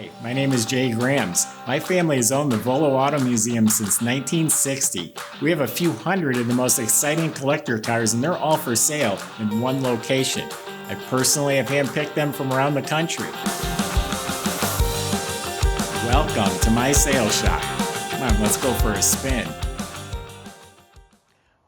Hi, my name is Jay Grams. My family has owned the Volo Auto Museum since 1960. We have a few hundred of the most exciting collector cars, and they're all for sale in one location. I personally have handpicked them from around the country. Welcome to my sales shop. Come on, let's go for a spin.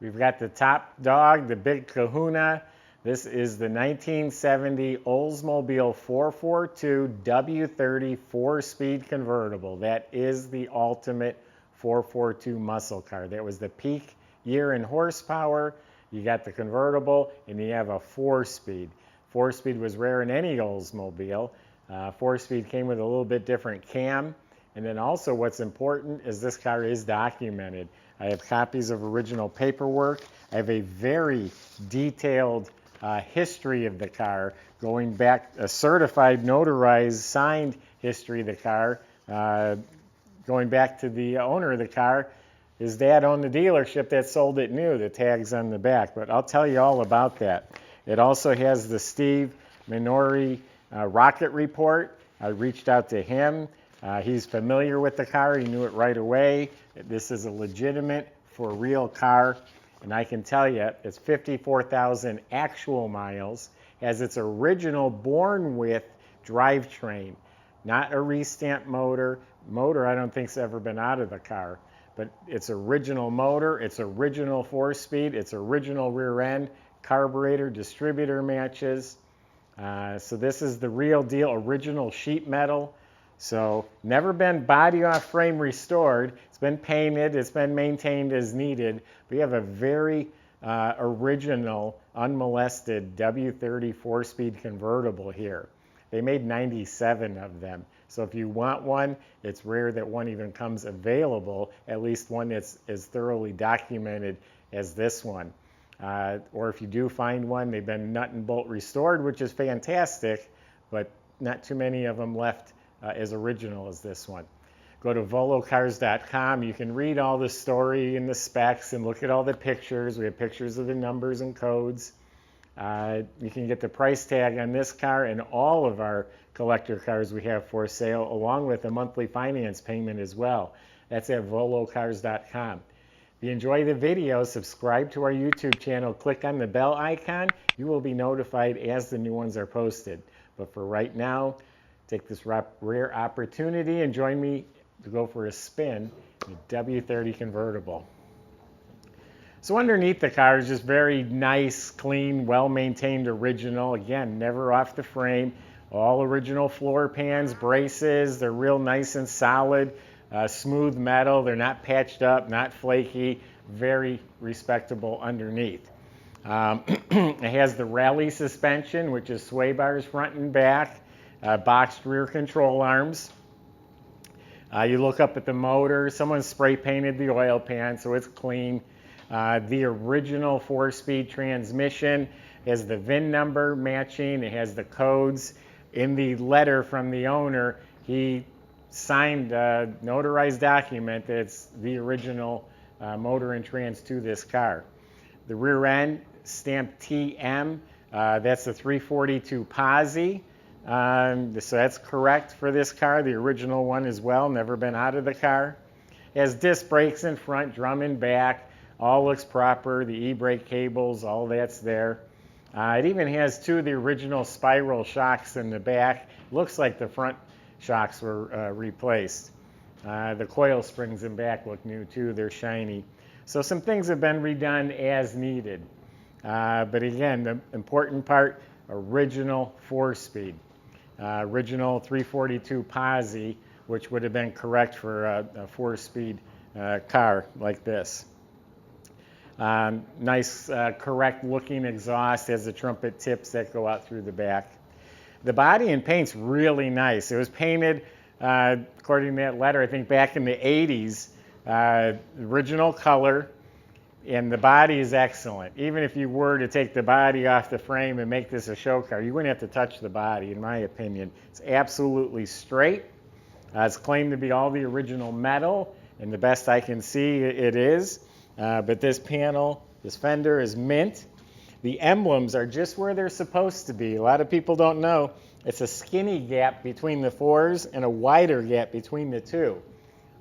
We've got the top dog, the big kahuna. This is the 1970 Oldsmobile 442 W-30 4-speed convertible. That is the ultimate 442 muscle car. That was the peak year in horsepower. You got the convertible and you have a 4-speed. 4-speed was rare in any Oldsmobile. 4-speed came with a little bit different cam. And then also what's important is this car is documented. I have copies of original paperwork. I have a very detailed history of the car, going back, a certified, notarized, signed history of the car, going back to the owner of the car. His dad owned the dealership that sold it new, the tags on the back, but I'll tell you all about that. It also has the Steve Minore rocket report. I reached out to him. He's familiar with the car. He knew it right away. This is a legitimate, for real car. And I can tell you, it's 54,000 actual miles, has its original born with drivetrain, not a restamp motor. Motor I don't think's ever been out of the car, but it's original motor, it's original 4-speed, it's original rear end, carburetor, distributor matches. So this is the real deal, original sheet metal. So never been body off frame restored. It's been painted, it's been maintained as needed. We have a very original, unmolested W-30 4-speed convertible here. They made 97 of them. So if you want one, it's rare that one even comes available, at least one that's as thoroughly documented as this one. Or if you do find one, they've been nut and bolt restored, which is fantastic, but not too many of them left as original as this one. Go to volocars.com. You can read all the story and the specs and look at all the pictures. We have pictures of the numbers and codes. You can get the price tag on this car and all of our collector cars we have for sale, along with a monthly finance payment as well. That's at volocars.com. If you enjoy the video, subscribe to our YouTube channel, click on the bell icon. You will be notified as the new ones are posted. But for right now, take this rare opportunity and join me to go for a spin in a W-30 convertible. So underneath the car is just very nice, clean, well-maintained original. Again, never off the frame. All original floor pans, braces. They're real nice and solid, smooth metal. They're not patched up, not flaky. Very respectable underneath. It has the Rallye suspension, which is sway bars front and back. Boxed rear control arms. You look up at the motor, someone spray painted the oil pan, so it's clean. The original 4-speed transmission has the VIN number matching, it has the codes. In the letter from the owner, he signed a notarized document that's the original motor and trans to this car. The rear end, stamped TM, that's the 342 Posi. So that's correct for this car, the original one as well, never been out of the car. It has disc brakes in front, drum in back, all looks proper, the e-brake cables, all that's there. It even has two of the original spiral shocks in the back. Looks like the front shocks were replaced. The coil springs in back look new too, they're shiny. So some things have been redone as needed. But again, the important part, original 4-speed. Original 342 Posi, which would have been correct for a 4-speed car like this. Nice, correct looking exhaust, has the trumpet tips that go out through the back. The body and paint's really nice. It was painted, according to that letter, I think back in the 80s, original color. And the body is excellent. Even if you were to take the body off the frame and make this a show car, you wouldn't have to touch the body, in my opinion. It's absolutely straight. It's claimed to be all the original metal, and the best I can see, it is. But this panel, this fender is mint. The emblems are just where they're supposed to be. A lot of people don't know. It's a skinny gap between the 4s and a wider gap between the 2.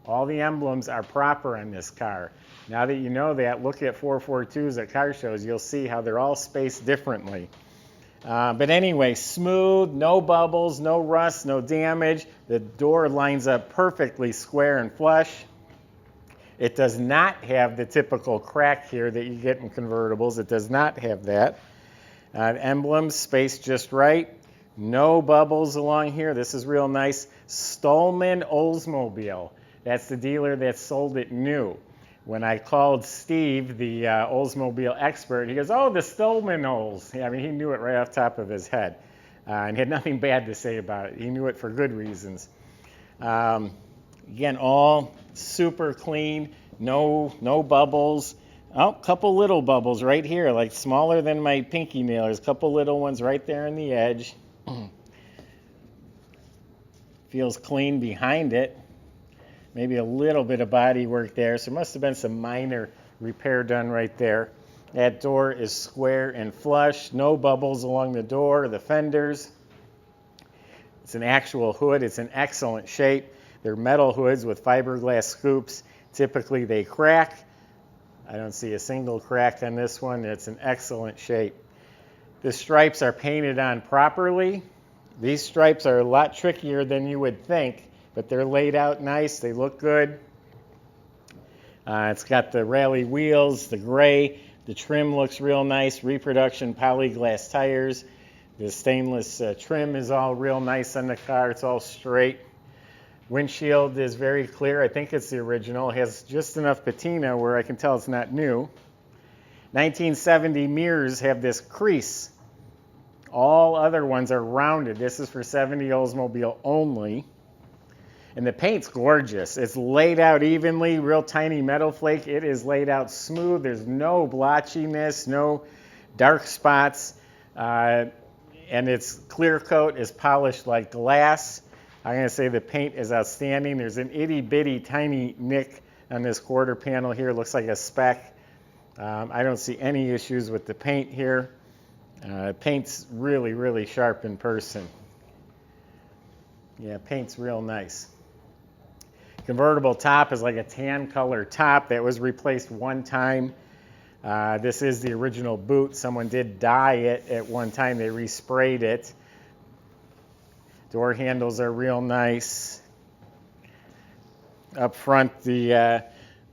All the emblems are proper on this car. Now that you know that, look at 442s at car shows. You'll see how they're all spaced differently. But anyway, smooth, no bubbles, no rust, no damage. The door lines up perfectly square and flush. It does not have the typical crack here that you get in convertibles. It does not have that. Emblems spaced just right. No bubbles along here. This is real nice. Stolman Oldsmobile. That's the dealer that sold it new. When I called Steve, the Oldsmobile expert, he goes, "Oh, the Stolman Olds." I mean, he knew it right off the top of his head and had nothing bad to say about it. He knew it for good reasons. Again, all super clean, no bubbles. Oh, a couple little bubbles right here, like smaller than my pinky nail. There's a couple little ones right there on the edge. Feels clean behind it. Maybe a little bit of body work there. So there must have been some minor repair done right there. That door is square and flush. No bubbles along the door, the fenders. It's an actual hood. It's in excellent shape. They're metal hoods with fiberglass scoops. Typically they crack. I don't see a single crack on this one. It's in excellent shape. The stripes are painted on properly. These stripes are a lot trickier than you would think, but they're laid out nice. They look good. It's got the Rallye wheels, the gray. The trim looks real nice. Reproduction polyglass tires. The stainless trim is all real nice on the car. It's all straight. Windshield is very clear. I think it's the original. It has just enough patina where I can tell it's not new. 1970 mirrors have this crease. All other ones are rounded. This is for 70 Oldsmobile only. And the paint's gorgeous. It's laid out evenly, real tiny metal flake. It is laid out smooth. There's no blotchiness, no dark spots. And its clear coat is polished like glass. I'm going to say the paint is outstanding. There's an itty bitty tiny nick on this quarter panel here. It looks like a speck. I don't see any issues with the paint here. Paint's really, really sharp in person. Yeah, paint's real nice. Convertible top is like a tan color top that was replaced one time. This is the original boot. Someone did dye it at one time. They resprayed it. Door handles are real nice. Up front, the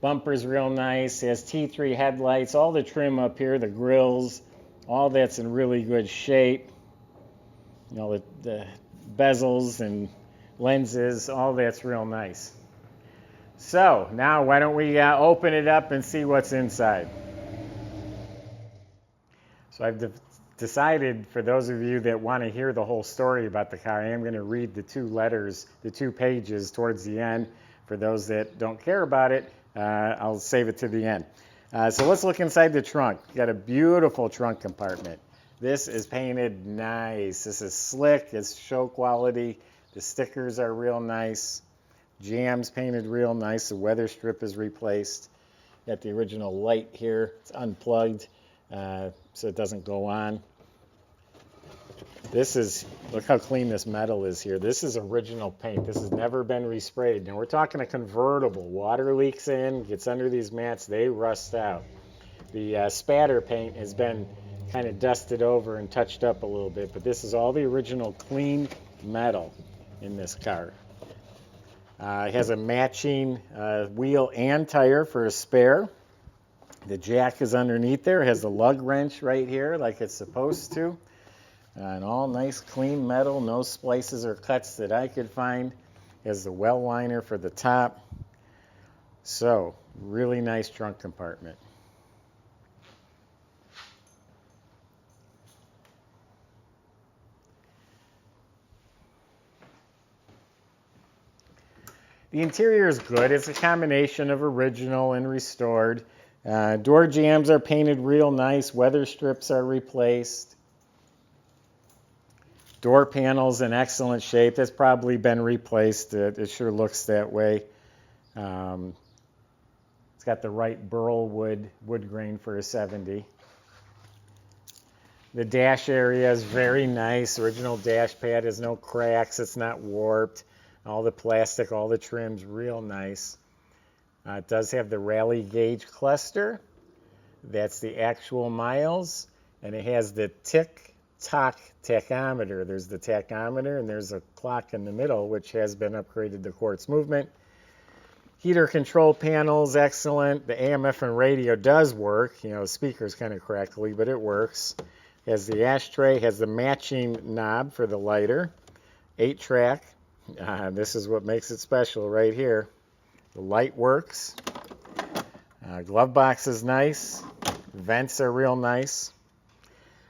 bumper's real nice. It has T3 headlights. All the trim up here, the grills, all that's in really good shape. You know, the bezels and lenses, all that's real nice. So now why don't we open it up and see what's inside. So I've decided, for those of you that want to hear the whole story about the car, I am going to read the 2 letters, the 2 pages towards the end. For those that don't care about it, I'll save it to the end. So let's look inside the trunk. Got a beautiful trunk compartment. This is painted nice. This is slick. It's show quality. The stickers are real nice. Jams painted real nice. The weather strip is replaced. Got the original light here. It's unplugged so it doesn't go on. This is, look how clean this metal is here. This is original paint. This has never been resprayed. Now we're talking a convertible. Water leaks in, gets under these mats, they rust out. The spatter paint has been kind of dusted over and touched up a little bit, but this is all the original clean metal in this car. It has a matching wheel and tire for a spare. The jack is underneath there. It has the lug wrench right here like it's supposed to. And all nice clean metal, no splices or cuts that I could find. It has the well liner for the top. So, really nice trunk compartment. The interior is good. It's a combination of original and restored. Door jambs are painted real nice. Weather strips are replaced. Door panels in excellent shape. That's probably been replaced. It sure looks that way. It's got the right burl wood grain for a 70. The dash area is very nice. Original dash pad has no cracks. It's not warped. All the plastic, all the trim's real nice. It does have the Rallye gauge cluster. That's the actual miles. And it has the tick-tock tachometer. There's the tachometer, and there's a clock in the middle, which has been upgraded to quartz movement. Heater control panels, excellent. The AM/FM radio does work. You know, the speaker's kind of crackly, but it works. Has the ashtray, has the matching knob for the lighter. 8-track. This is what makes it special right here. The light works. Glove box is nice. Vents are real nice.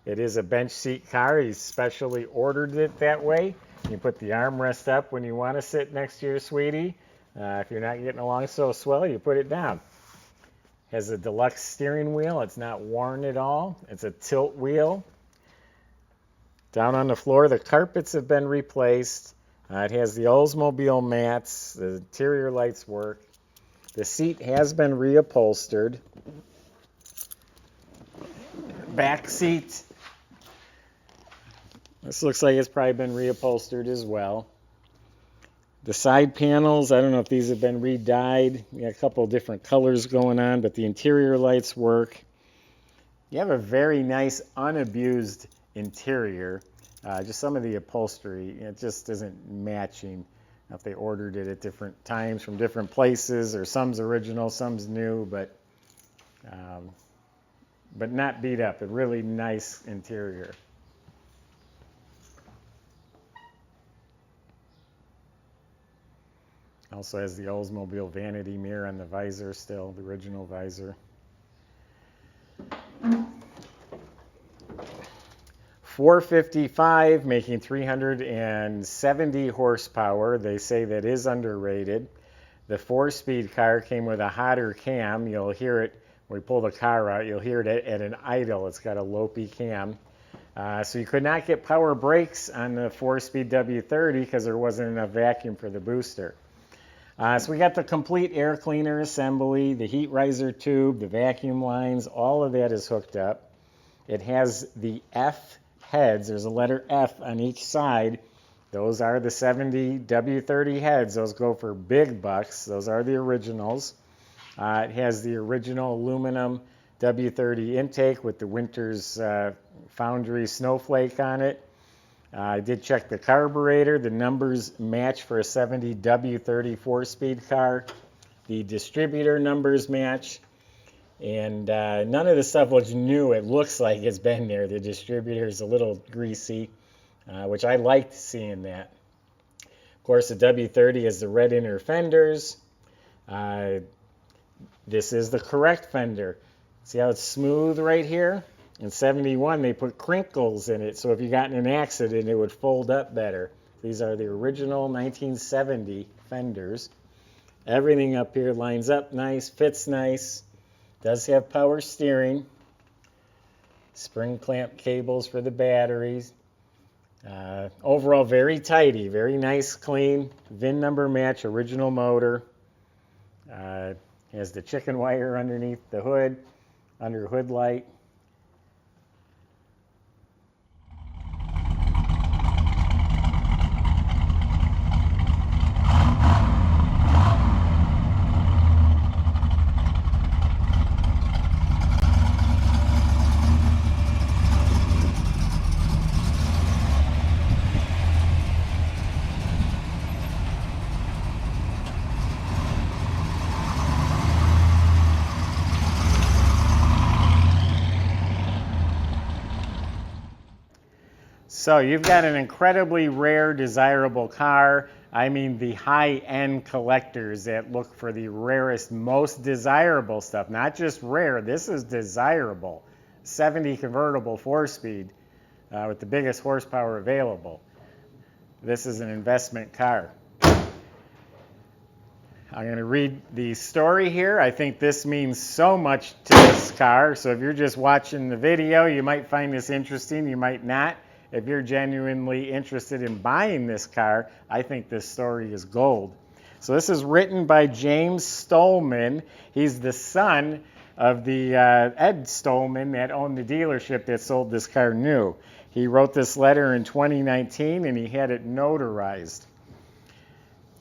It is a bench seat car. He specially ordered it that way. You put the armrest up when you want to sit next to your sweetie. If you're not getting along so swell, you put it down. Has a deluxe steering wheel. It's not worn at all. It's a tilt wheel. Down on the floor, the carpets have been replaced. It has the Oldsmobile mats. The interior lights work. The seat has been reupholstered. Back seat. This looks like it's probably been reupholstered as well. The side panels, I don't know if these have been re-dyed. You got a couple of different colors going on, but the interior lights work. You have a very nice, unabused interior. Just some of the upholstery, it just isn't matching. If they ordered it at different times from different places, or some's original, some's new, but not beat up. A really nice interior. Also has the Oldsmobile vanity mirror on the visor still, the original visor. 455, making 370 horsepower. They say that is underrated. The 4-speed car came with a hotter cam. You'll hear it when we pull the car out. You'll hear it at an idle. It's got a lopey cam. So you could not get power brakes on the 4-speed W-30 because there wasn't enough vacuum for the booster. So we got the complete air cleaner assembly, the heat riser tube, the vacuum lines, all of that is hooked up. It has the F heads. There's a letter F on each side. Those are the 70 W-30 heads. Those go for big bucks. Those are the originals. It has the original aluminum W-30 intake with the Winters Foundry snowflake on it. I did check the carburetor. The numbers match for a 70 W-30 4-speed car. The distributor numbers match. And none of the stuff looks new. It looks like it's been there. The distributor is a little greasy, which I liked seeing that. Of course, the W-30 has the red inner fenders. This is the correct fender. See how it's smooth right here? In 71, they put crinkles in it, so if you got in an accident, it would fold up better. These are the original 1970 fenders. Everything up here lines up nice, fits nice. Does have power steering. Spring clamp cables for the batteries. Overall, very tidy, very nice, clean. VIN number match, original motor. Has the chicken wire underneath the hood, under hood light. So you've got an incredibly rare, desirable car. I mean the high-end collectors that look for the rarest, most desirable stuff. Not just rare, this is desirable. 70 convertible 4-speed with the biggest horsepower available. This is an investment car. I'm going to read the story here. I think this means so much to this car. So if you're just watching the video, you might find this interesting, you might not. If you're genuinely interested in buying this car, I think this story is gold. So this is written by James Stolman. He's the son of the Ed Stolman that owned the dealership that sold this car new. He wrote this letter in 2019 and he had it notarized.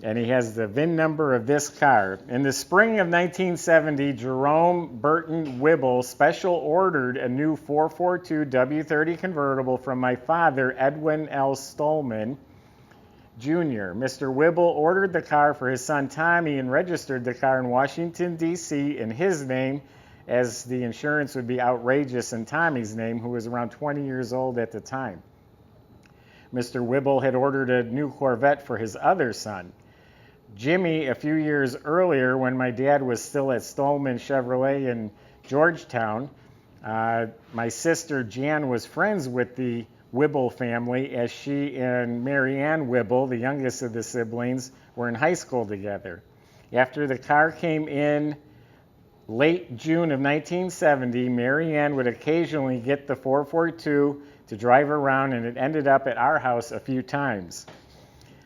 And he has the VIN number of this car. In the spring of 1970, Jerome Burton Wibble special ordered a new 442 W-30 convertible from my father, Edwin L. Stolman, Jr. Mr. Wibble ordered the car for his son Tommy and registered the car in Washington, D.C. in his name, as the insurance would be outrageous in Tommy's name, who was around 20 years old at the time. Mr. Wibble had ordered a new Corvette for his other son. Jimmy, a few years earlier, when my dad was still at Stolman Chevrolet in Georgetown, my sister Jan was friends with the Wibble family, as she and Mary Ann Wibble, the youngest of the siblings, were in high school together. After the car came in late June of 1970, Mary Ann would occasionally get the 442 to drive around, and it ended up at our house a few times.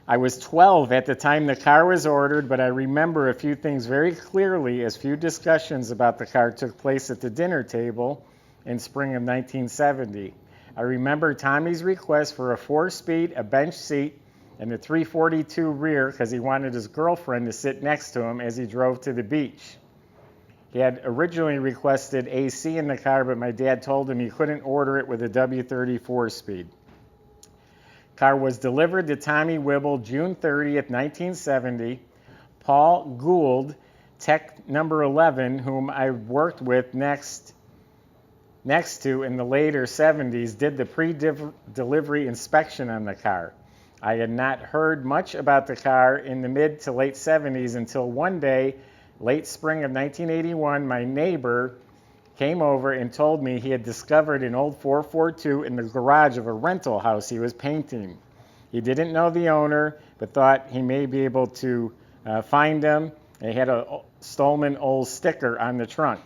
I was 12 at the time the car was ordered, but I remember a few things very clearly, as few discussions about the car took place at the dinner table in spring of 1970. I remember Tommy's request for a 4-speed, a bench seat, and a 342 rear because he wanted his girlfriend to sit next to him as he drove to the beach. He had originally requested AC in the car, but my dad told him he couldn't order it with a W-30 4-speed. Car was delivered to Tommy Wibble June 30th, 1970. Paul Gould, tech number 11, whom I worked with next to in the later 70s, did the pre-delivery inspection on the car. I had not heard much about the car in the mid to late 70s until one day, late spring of 1981, my neighbor came over and told me he had discovered an old 442 in the garage of a rental house he was painting. He didn't know the owner, but thought he may be able to find him. He had a Stolman Olds sticker on the trunk.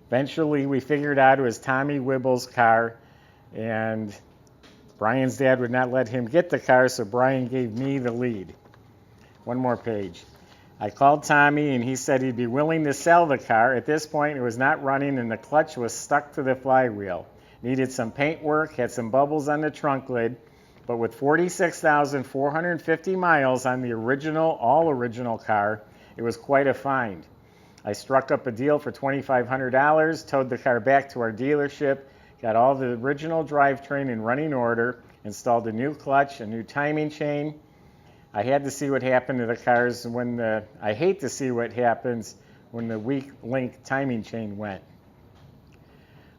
Eventually, we figured out it was Tommy Wibble's car, and Brian's dad would not let him get the car, so Brian gave me the lead. One more page. I called Tommy, and he said he'd be willing to sell the car. At this point, it was not running, and the clutch was stuck to the flywheel. Needed some paint work, had some bubbles on the trunk lid, but with 46,450 miles on the all original car, it was quite a find. I struck up a deal for $2,500, towed the car back to our dealership, got all the original drivetrain in running order, installed a new clutch, a new timing chain. I had to see what happened to the cars I hate to see what happens when the weak link timing chain went.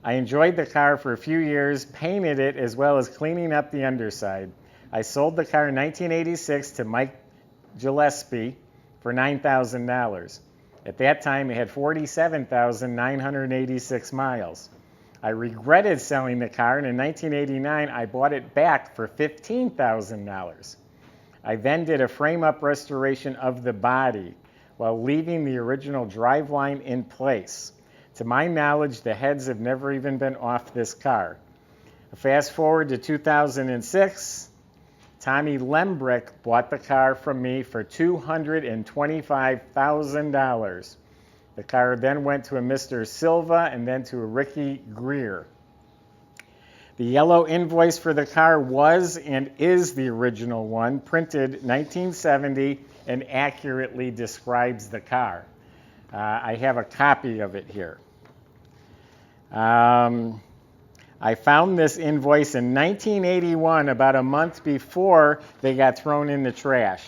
I enjoyed the car for a few years, painted it as well as cleaning up the underside. I sold the car in 1986 to Mike Gillespie for $9,000. At that time, it had 47,986 miles. I regretted selling the car, and in 1989, I bought it back for $15,000. I then did a frame-up restoration of the body while leaving the original driveline in place. To my knowledge, the heads have never even been off this car. Fast forward to 2006, Tommy Lembrick bought the car from me for $225,000. The car then went to a Mr. Silva and then to a Ricky Greer. The yellow invoice for the car was and is the original one, printed 1970, and accurately describes the car. I have a copy of it here. I found this invoice in 1981, about a month before they got thrown in the trash.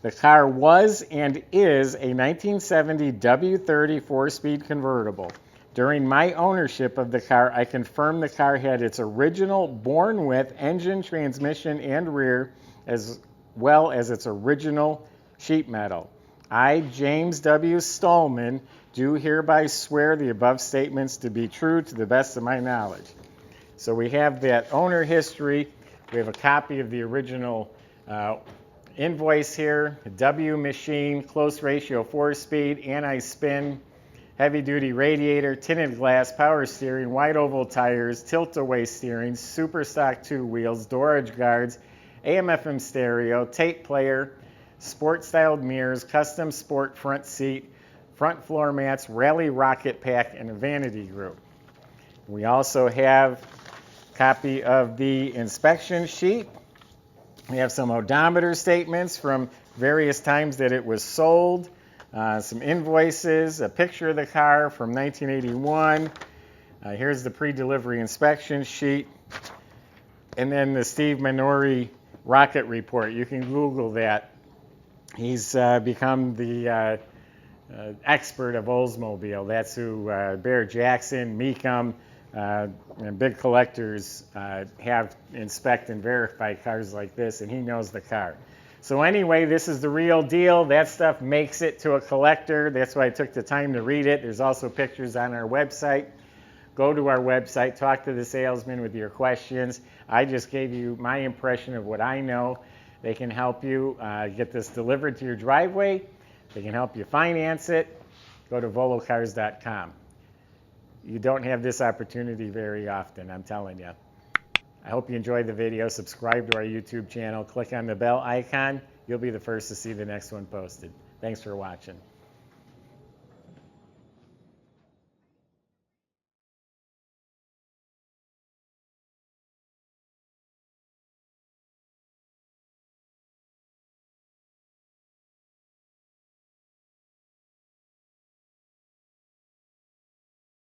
The car was and is a 1970 W-30 4-speed convertible. During my ownership of the car, I confirmed the car had its original born with engine, transmission, and rear, as well as its original sheet metal. I, James W. Stolman, do hereby swear the above statements to be true to the best of my knowledge. So we have that owner history. We have a copy of the original invoice here. A W machine, close ratio 4-speed, anti-spin, heavy-duty radiator, tinted glass, power steering, wide oval tires, tilt-away steering, super stock 2 wheels, door edge guards, AM/FM stereo, tape player, sport-styled mirrors, custom sport front seat, front floor mats, Rallye rocket pack, and a vanity group. We also have a copy of the inspection sheet. We have some odometer statements from various times that it was sold, some invoices, a picture of the car from 1981. Here's the pre-delivery inspection sheet. And then the Steve Minore rocket report. You can Google that. He's become the expert of Oldsmobile. That's who Bear Jackson, Meekum, and big collectors have inspect and verify cars like this, and he knows the car. So anyway, this is the real deal. That stuff makes it to a collector. That's why I took the time to read it. There's also pictures on our website. Go to our website, talk to the salesman with your questions. I just gave you my impression of what I know. They can help you get this delivered to your driveway. They can help you finance it. Go to volocars.com. You don't have this opportunity very often, I'm telling you. I hope you enjoyed the video. Subscribe to our YouTube channel. Click on the bell icon. You'll be the first to see the next one posted. Thanks for watching.